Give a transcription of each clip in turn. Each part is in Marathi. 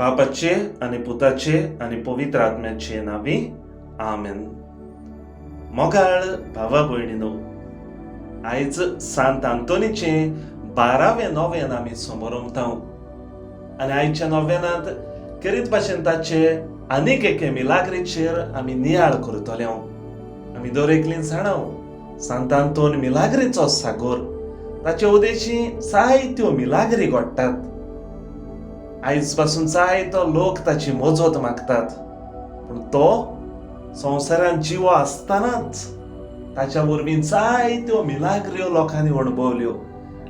बापाचे आणि पुताचे आणि पवित्र आत्म्याचे नावी आमेन. मोगाळ भावा भयणीनो, आयज सांत आंतोनीचे 12वें नोवेन आमी समोरमताव आनी आयच्या नोवेनांत करीत भाशेन ताचे आनीक एके मिलाग्रीचेर आमी नियाळ करतले. आमी दर एकलीं जाणाव सांत आंतोन मिलाग्रीचो सागोर, ताचे उदेशी जायत्यो मिलाग्री घडटात. आयज पासून जायतो लोक ताची मोजत मागतात, पूण तो संवसारांत जिवो आसतनाच ताच्या वरवीं जायत्यो मिलाग्र्यो लोकांनी अणभवल्यो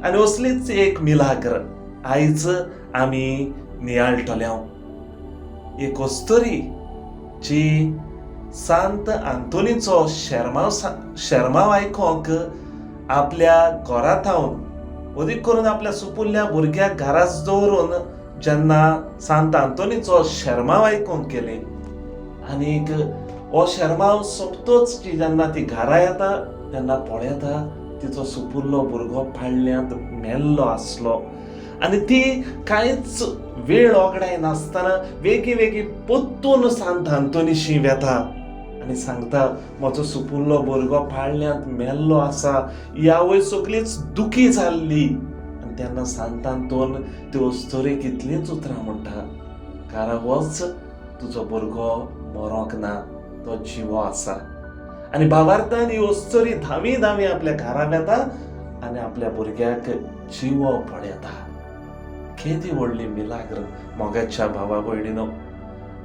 आनी असलीच एक मिलाग्र आयज आमी नियाळटले. एक अस्तरी जी सांत आंतोनीचो शर्माव आयकोंक आपल्या घरांतावन अदीक करून आपल्या सुपुल्ल्या भुरग्याक घराच दवरून जेन्ना सांत आंतोनीचो शर्माव आयकोंक गेली आनीक हो शर्माव सोंपतोच जेन्ना ती घरा येता तेन्ना पळयता तिचो सुपुल्लो भुरगो फाळल्यांत मेल्लो आसलो. आनी ती कांयच वेळ ओगडाय नासतना वेगी पोत्तून सांत आंतोनीशी वेता आनी सांगता, म्हजो सुपुल्लो भुरगो फाळल्यांत मेल्लो आसा. ह्या वयर सगळींच दुखी जाल्ली. आनी तेन्ना सांत आंतोन त्यो अस्तोरेक इतलींच उतरां म्हणटा, घरा वच, तुजो भुरगो मरोंक ना, तो जिवो आसा. आनी भावार्थान ही अस्तोरी धांवी आपल्या घरा येता आनी आपल्या भुरग्याक जिवो पळयता. केदी व्हडली मिलाग्र मोगाच्या भावा भयणीनो.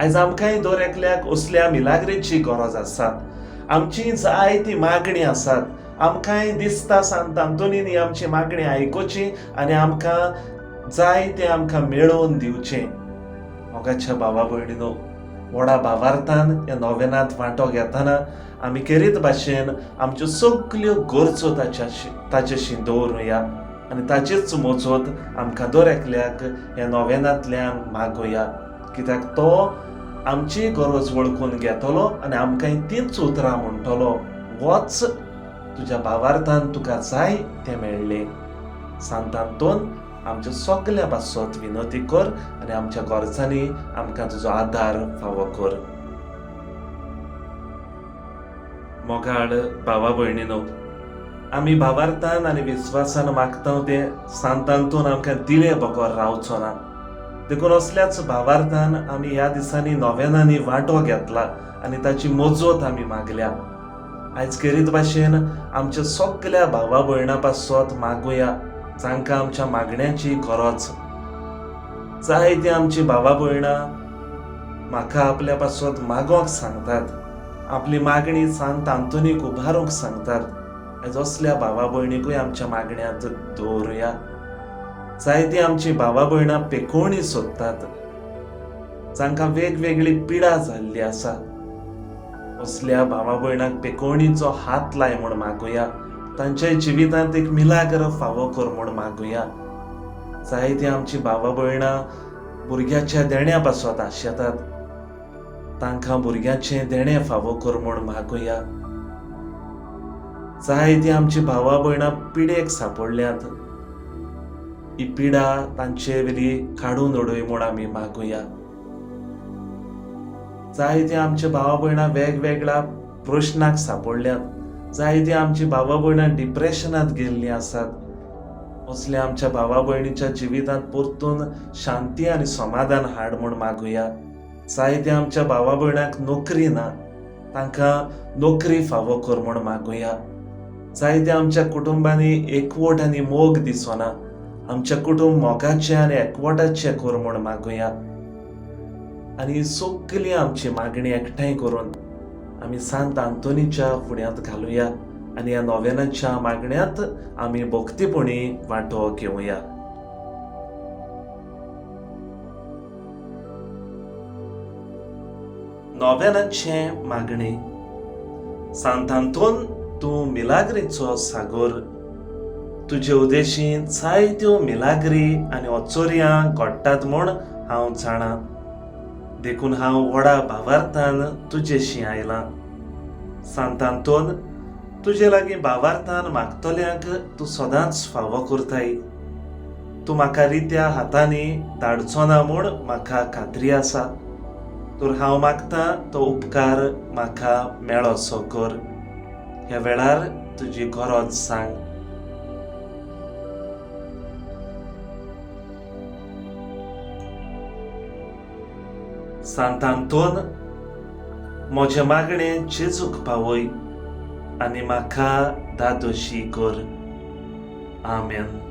आयज आमकांय दर एकल्याक असल्या मिलाग्रीची गरज आसा. आमची जायती मागणी आसात. आमकांय दिसता सांत आंतोनीन ही आमची मागणी आयकुची आनी आमकां जाय तें आमकां मेळोवन दिवचें. मोगाच्या भावा भयणीनो, व्हडा भावार्थान ह्या नोवेनांत वांटो घेतना आमी करीत भाशेन आमच्यो सगल्यो गरजो ताचेशी दवरुया आनी ताचीच मोजत आमकां दर एकल्याक ह्या नोवेनांतल्यान मागुया, कित्याक तो आमची गरज वळखून घेतलो आनी आमकांय तीच उतरां म्हणटलो, वच, तुज्या भावार्थान तुका जाय तें मेळ्ळें. सांत आंतोन आमच्या सगल्या पासत विनोती कर आनी आमच्या गरजांनी आमकां तुजो आदार फावो कर. मोगाळ भावा भयणीनो, आमी भावार्थान आनी विस्वासान मागता तें सांत आंतोन आमकां दिले बगर रावचो ना. देखून असल्याच भावार्थान आमी ह्या दिसांनी नोवेनांनी वांटो घेतला आनी ताची मोजत आमी मागल्या. आयज करीत भाशेन आमच्या सगल्या भावा भयणां पासत मागुया जांकां आमच्या मागण्याची गरज. जायती आमची भावा भयणां म्हाका आपल्या पासत मागोंक सांगतात, आपली मागणी सांत आंतोनीक उबारूंक सांगतात. आयज असल्या भावा भयणीकूय आमच्या मागण्यांत दवरुया. जायती आमची भावा भयणां पेकोवणी सोदतात, जांकां वेगवेगळी पिडा जाल्ली आसा. असल्या भावा भयणांक पेकोवणीचो हात लाय म्हूण मागुया. तांच्या जिवितांत एक मिलाग्र फावो कर म्हूण मागुया. जायती आमची भावा भयणां भुरग्याच्या देण्या पासत आशेतात, तांकां भुरग्याचें देणें फावो कर म्हूण मागुया. जायती आमची भावा भयणां पिडेक सांपडल्यात, ही पिडा तांचे वेली काडून उडय म्हूण आमी मागुया. जायती आमची भावा भयणां वेगवेगळ्या प्रश्नाक सांपडल्यात. जायती आमची भावा भयणां डिप्रेशनांत गेल्लीं आसात. असल्या आमच्या भावा भयणीच्या जिवितांत परतून शांती आनी समाधान हाड म्हूण मागुया. जायती आमच्या भावा भयणांक नोकरी ना, तांकां नोकरी फावो कर म्हूण मागुया. जायते आमच्या कुटुंबांनी एकवट आनी मोग दिसना, आमच्या कुटुंब मोगाचे आनी एकवटाचे कर म्हूण मागुया. आनी सगळी आमची मागणी एकठांय करून आमी सांत आंतोनीच्या फुड्यांत घालुया आनी ह्या नोवेनाच्या मागण्यांत आमी भक्तीपणी वांटो घेवया. नोवेनाचे मागणी. सांत आंतोन, तूं मिलाग्रीचो सागोर. तुजे उदेशीं जायत्यो मिलाग्री आनी ओचोऱ्यां घडटात म्हूण हांव जाणां. देखून हांव व्हडा भावार्थान तुजेशी आयलां. सांत आंतोन, तुजे लागीं भावार्थान मागतल्यांक तूं सदांच फावो करताय. तूं म्हाका रित्या हातांनी धाडचो ना म्हूण म्हाका खात्री आसा. तर हांव मागतां तो उपकार म्हाका मेळोसो कर. ह्या वेळार तुजी गरज सांग. सांत आंतोन, म्हजें मागणें जेजूक पावय आनी म्हाका धादोशी कर. आमेन.